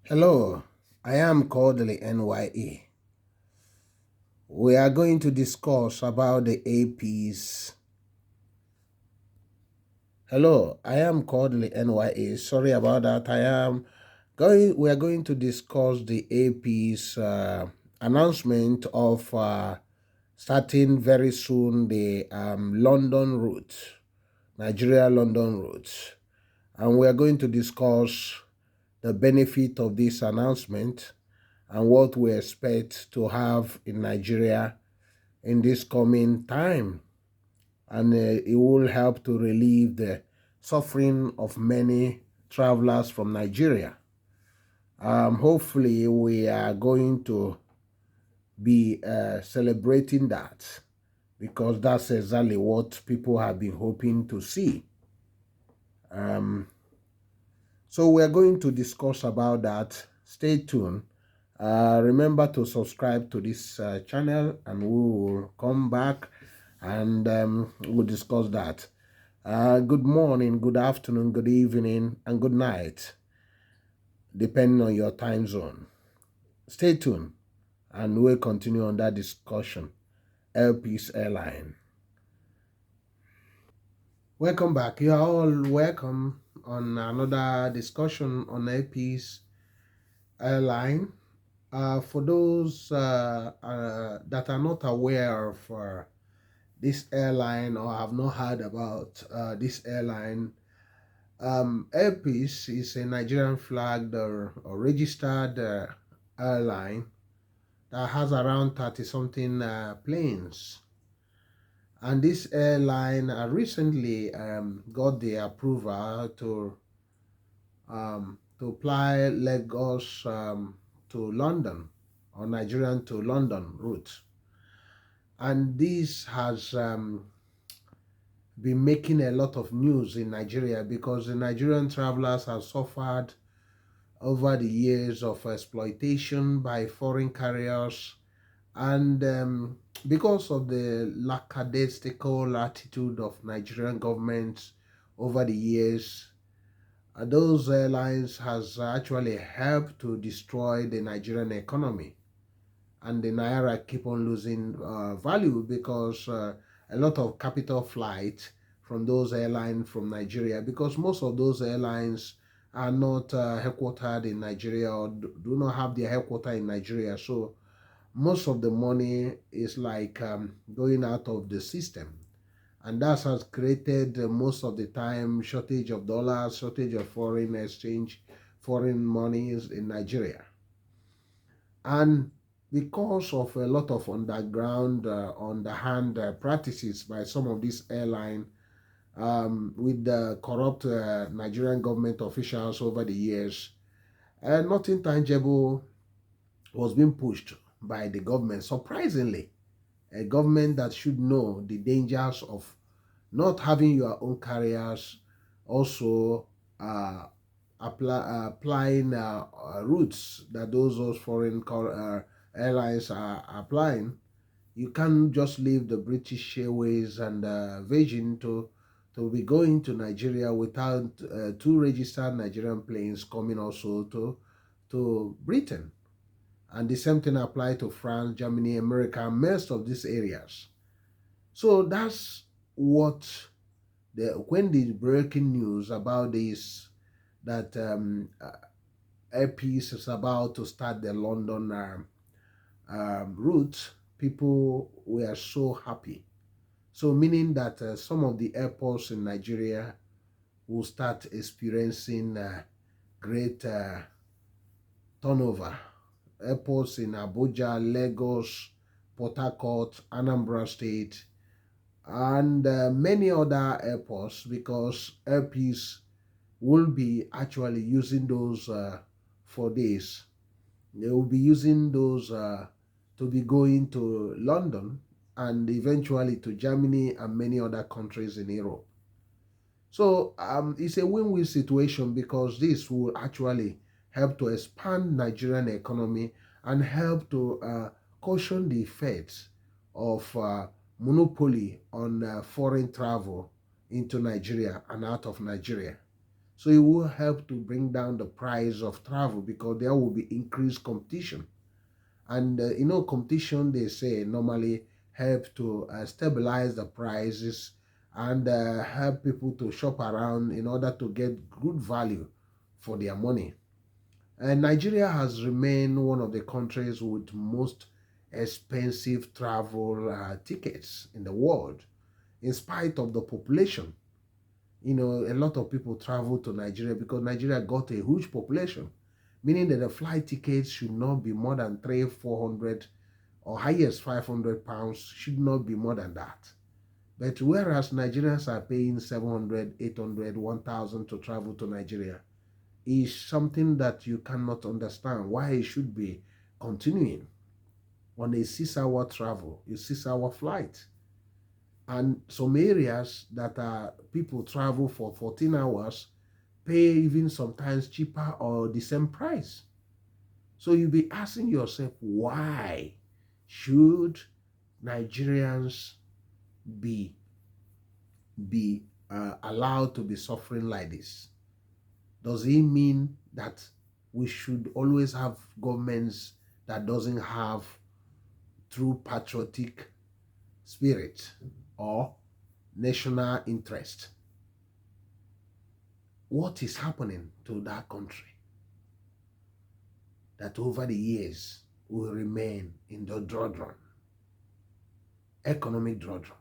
Hello, I am Kodili-nye. We are going to discuss about the APs. Hello, I am Kodili-nye. Sorry about that. We are going to discuss the AP's announcement of starting very soon the London route, Nigeria London route. And we are going to discuss the benefit of this announcement and what we expect to have in Nigeria in this coming time. And it will help to relieve the suffering of many travelers from Nigeria. Hopefully, we are going to be celebrating that because that's exactly what people have been hoping to see. Um, so we are going to discuss about that. Stay tuned. Remember to subscribe to this channel and we will come back and we'll discuss that. Good morning, good afternoon, good evening, and good night, depending on your time zone. Stay tuned and we'll continue on that discussion. LP's Airline. Welcome back. You are all welcome on another discussion on LP's Airline. For those that are not aware of this airline or have not heard about this airline, Airpeace is a Nigerian flagged or registered airline that has around 30 something planes. And this airline recently got the approval to fly Lagos to London or Nigerian to London route. And this has been making a lot of news in Nigeria because the Nigerian travelers have suffered over the years of exploitation by foreign carriers, and because of the lackadaisical attitude of Nigerian governments over the years, those airlines has actually helped to destroy the Nigerian economy, and the naira keep on losing value because a lot of capital flight from those airlines from Nigeria, because most of those airlines are not headquartered in Nigeria or do not have their headquarters in Nigeria. So most of the money is like going out of the system. And that has created most of the time shortage of dollars, shortage of foreign exchange, foreign monies in Nigeria. And because of a lot of underground, underhand practices by some of these airlines with the corrupt Nigerian government officials over the years, nothing tangible was being pushed by the government. Surprisingly, a government that should know the dangers of not having your own carriers, also applying routes that those foreign airlines are applying. You can't just leave the British Airways and Virgin to be going to Nigeria without two registered Nigerian planes coming also to Britain. And the same thing applies to France, Germany, America, most of these areas. So that's what when the breaking news about this that Airpeace is about to start the London route, people were so happy. So meaning that some of the airports in Nigeria will start experiencing great turnover. Airports in Abuja, Lagos, Port Harcourt, Anambra State, and many other airports, because Airpeace will be actually using those for this. They will be using those to be going to London and eventually to Germany and many other countries in Europe. So it's a win-win situation because this will actually help to expand Nigerian economy and help to caution the effects of monopoly on foreign travel into Nigeria and out of Nigeria. So it will help to bring down the price of travel because there will be increased competition. And competition, they say, normally help to stabilize the prices and help people to shop around in order to get good value for their money. And Nigeria has remained one of the countries with most expensive travel tickets in the world, in spite of the population. A lot of people travel to Nigeria because Nigeria got a huge population, meaning that the flight tickets should not be more than 300, 400, or highest 500 pounds, should not be more than that. But whereas Nigerians are paying 700, 800, 1,000 to travel to Nigeria, is something that you cannot understand why it should be continuing on a 6-hour travel, a 6-hour flight. And some areas that people travel for 14 hours pay even sometimes cheaper or the same price. So you'll be asking yourself, why should Nigerians be allowed to be suffering like this? Does it mean that we should always have governments that doesn't have true patriotic spirit or national interest? What is happening to that country that over the years will remain in the doldrum, economic doldrum,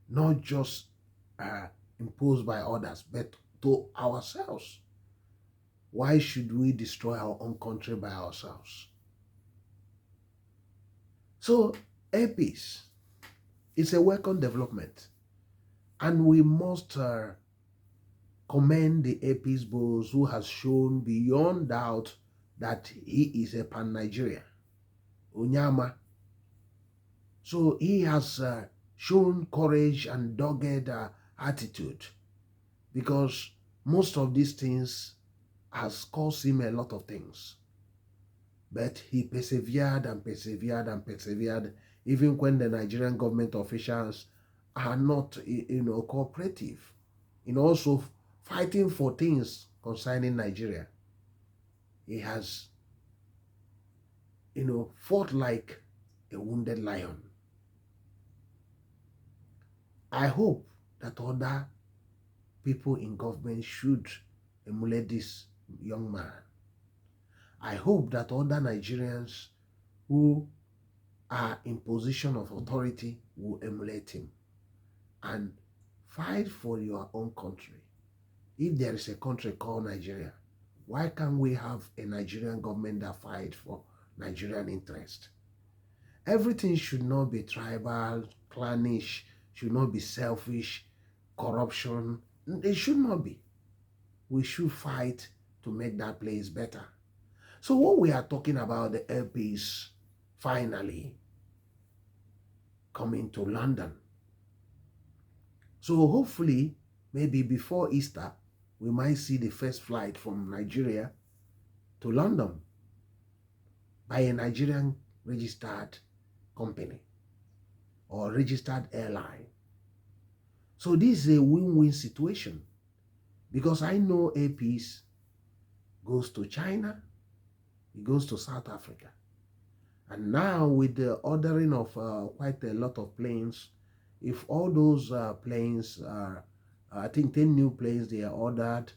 not just imposed by others, but to ourselves? Why should we destroy our own country by ourselves? So, APs is a welcome development, and we must commend the AP's boss who has shown beyond doubt that he is a pan-Nigerian, Onyama. So he has shown courage and dogged attitude, because most of these things has caused him a lot of things. But he persevered and persevered and persevered, even when the Nigerian government officials are not, cooperative in also fighting for things concerning Nigeria. He has, fought like a wounded lion. I hope that other people in government should emulate this young man. I hope that other Nigerians who are in position of authority will emulate him and fight for your own country. If there is a country called Nigeria, why can't we have a Nigerian government that fights for Nigerian interest? Everything should not be tribal, clannish, should not be selfish, corruption. It should not be. We should fight to make that place better. So what we are talking about, the LPs finally coming to London. So hopefully, maybe before Easter, we might see the first flight from Nigeria to London by a Nigerian registered company or registered airline. So this is a win-win situation, because I know APs goes to China, it goes to South Africa. And now with the ordering of quite a lot of planes, if all those planes are, I think 10 new planes they are ordered,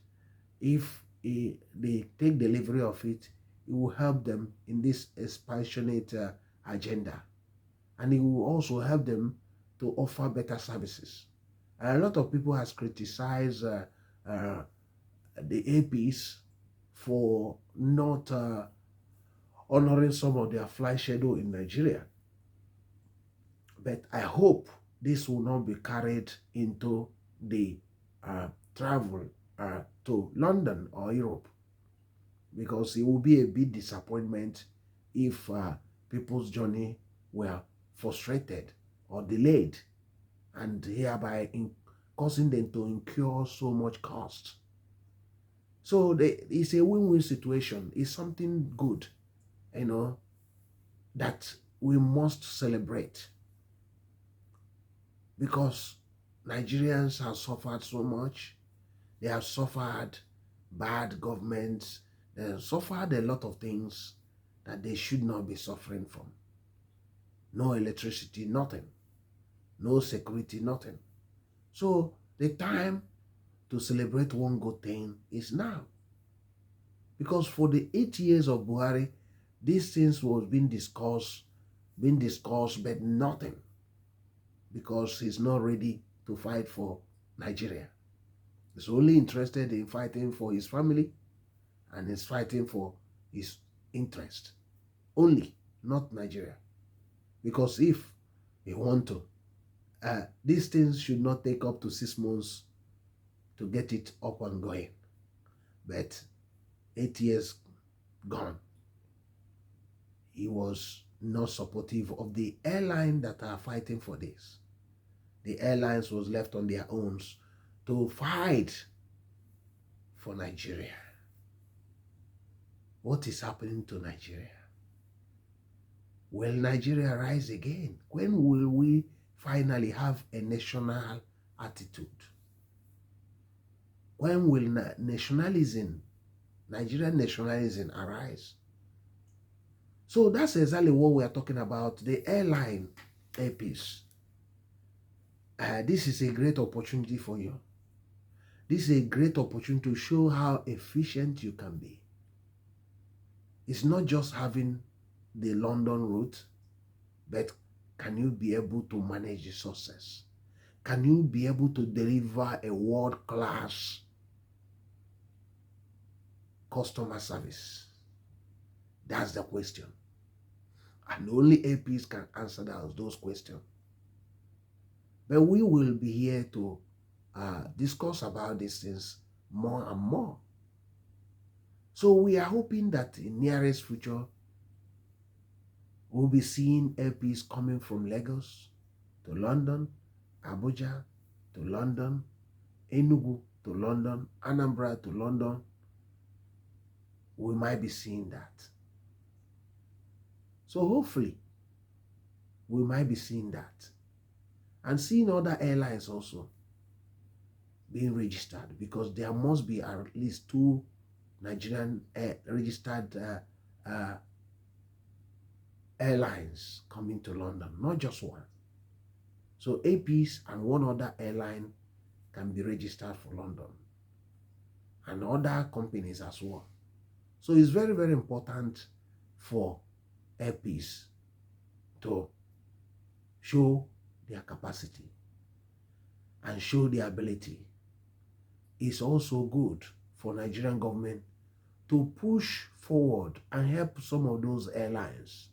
if they take delivery of it, it will help them in this expansionate agenda. And it will also help them to offer better services. And a lot of people has criticized the APs for not honoring some of their flight schedule in Nigeria. But I hope this will not be carried into the travel to London or Europe, because it will be a big disappointment if people's journey were frustrated or delayed, and hereby causing them to incur so much cost. So it's a win-win situation. It's something good, that we must celebrate, because Nigerians have suffered so much. They have suffered bad governments. They have suffered a lot of things that they should not be suffering from. No electricity, nothing. No security, nothing. So the time to celebrate one good thing is now. Because for the 8 years of Buhari, these things was being discussed, but nothing. Because he's not ready to fight for Nigeria. He's only interested in fighting for his family, and he's fighting for his interest. Only, not Nigeria. Because if he want to, these things should not take up to 6 months to get it up and going. But 8 years gone, he was not supportive of the airline that are fighting for this. The airlines was left on their own to fight for Nigeria. What is happening to Nigeria? Will Nigeria rise again? When will we finally have a national attitude? When will nationalism, Nigerian nationalism arise? So that's exactly what we are talking about, the airline airpiece. This is a great opportunity for you. This is a great opportunity to show how efficient you can be. It's not just having the London route, but can you be able to manage the success? Can you be able to deliver a world-class customer service? That's the question. And only APs can answer those questions. But we will be here to discuss about these things more and more. So we are hoping that in nearest future, we'll be seeing APs coming from Lagos to London, Abuja to London, Enugu to London, Anambra to London. We might be seeing that. So hopefully, we might be seeing that. And seeing other airlines also being registered, because there must be at least 2 Nigerian registered airlines coming to London, not just one. So APs and one other airline can be registered for London, and other companies as well. So it's very, very important for APs to show their capacity and show their ability. It's also good for Nigerian government to push forward and help some of those airlines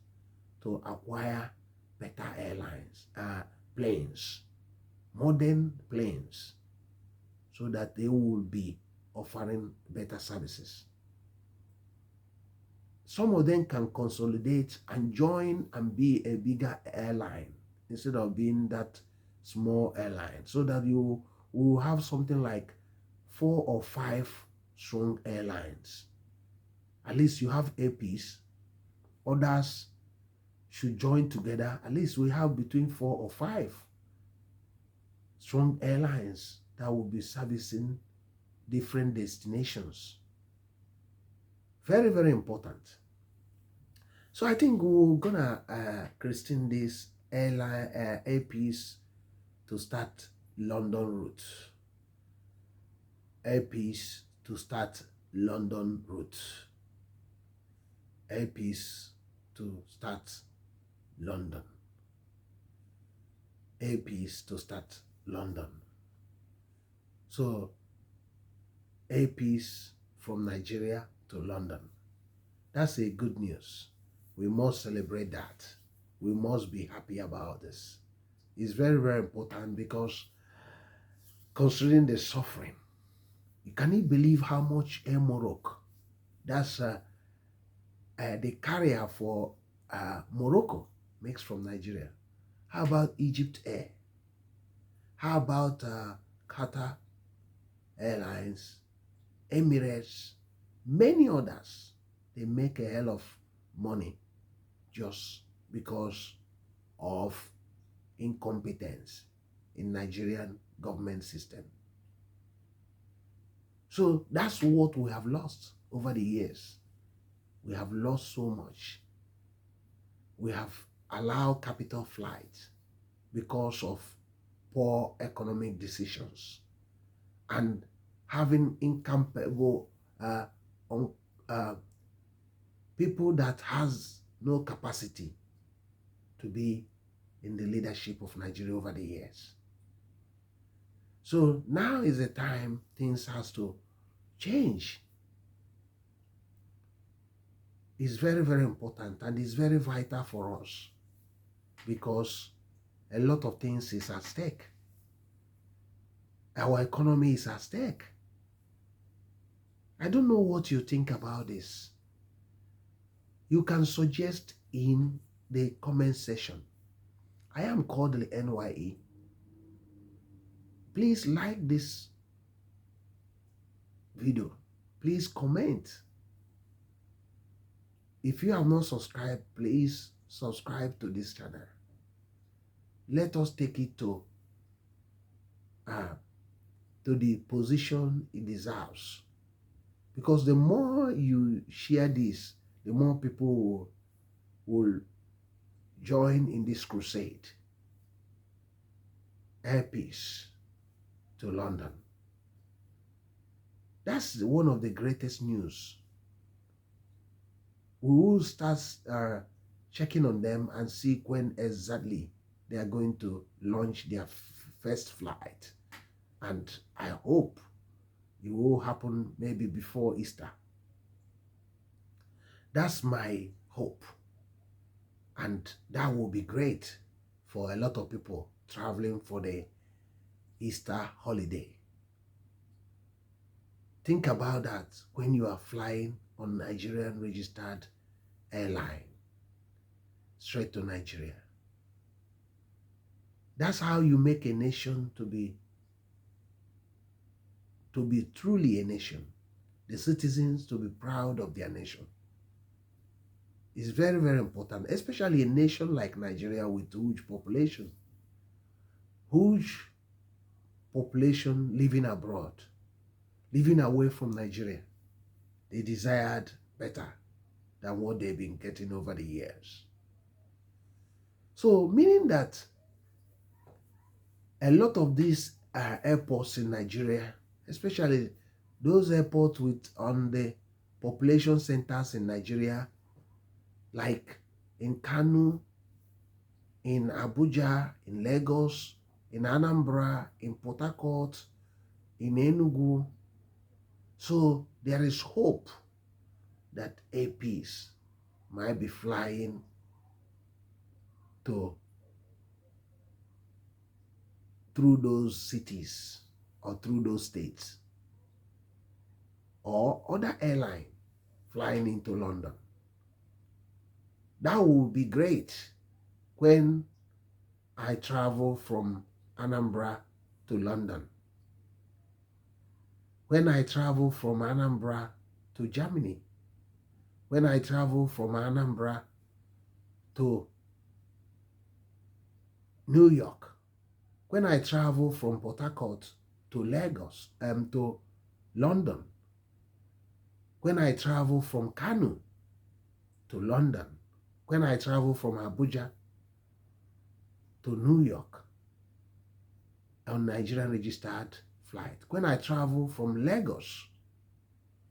to acquire better airlines, planes, modern planes, so that they will be offering better services. Some of them can consolidate and join and be a bigger airline instead of being that small airline, so that you will have something like 4 or 5 strong airlines. At least you have APs, others should join together. At least we have between 4 or 5 strong airlines that will be servicing different destinations. Very, very important. So I think we're gonna christen this airline APs to start London route. APs to start London route. APs to start London. APs to start London. So APs from Nigeria to London. That's a good news. We must celebrate that. We must be happy about this. It's very, very important, because considering the suffering, you cannot believe how much Air Morocco, that's the carrier for Morocco, makes from Nigeria. How about Egypt Air? How about Qatar Airlines, Emirates, many others? They make a hell of money just because of incompetence in Nigerian government system. So that's what we have lost over the years. We have lost so much. We have allowed capital flight because of poor economic decisions and having incapable on, uh, people that has no capacity to be in the leadership of Nigeria over the years. So now is the time things has to change. It's very, very important, and it's very vital for us because a lot of things is at stake. Our economy is at stake. I don't know what you think about this. You can suggest in the comment section. I am Kodili-nye. Please like this video. Please comment. If you have not subscribed, please subscribe to this channel. Let us take it to the position it deserves. Because the more you share this, the more people will join in this crusade. Air peace to London. That's one of the greatest news. We will start checking on them and see when exactly they are going to launch their first flight. And I hope it will happen maybe before Easter. That's my hope. And that will be great for a lot of people traveling for the Easter holiday. Think about that when you are flying on Nigerian registered airline straight to Nigeria. That's how you make a nation to be truly a nation. The citizens to be proud of their nation. It's very, very important, especially a nation like Nigeria with huge population. Huge population living abroad, living away from Nigeria. They desired better than what they've been getting over the years. So, meaning that a lot of these airports in Nigeria, especially those airports on the population centers in Nigeria, like in Kano, in Abuja, in Lagos, in Anambra, in Port Harcourt, in Enugu. So there is hope that APs might be flying through those cities or through those states, or other airline flying into London. That would be great when I travel from Anambra to London. When I travel from Anambra to Germany. When I travel from Anambra to New York. When I travel from Port Harcourt to Lagos, to London. When I travel from Kano to London. When I travel from Abuja to New York on Nigerian registered flight. When I travel from Lagos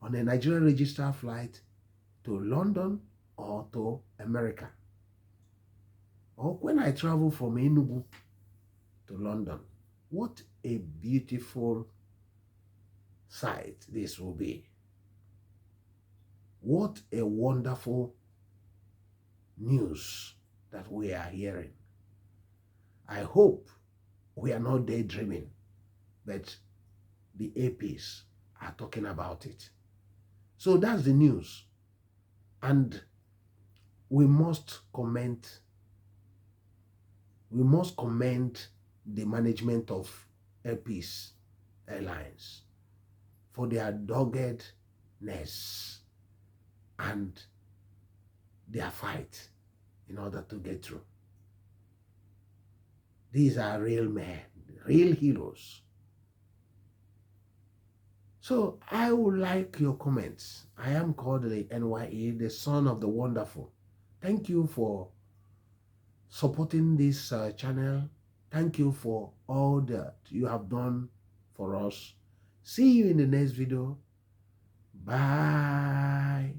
on a Nigerian registered flight to London or to America. Or when I travel from Enugu to London. What a beautiful sight this will be. What a wonderful news that we are hearing. I hope we are not daydreaming, but the APs are talking about it. So that's the news. And we must commend the management of APs Airlines for their doggedness and their fight in order to get through. These are real men, real heroes. So I would like your comments. I am Kodili-nye, the son of the wonderful. Thank you for supporting this channel. Thank you for all that you have done for us. See you in the next video. Bye.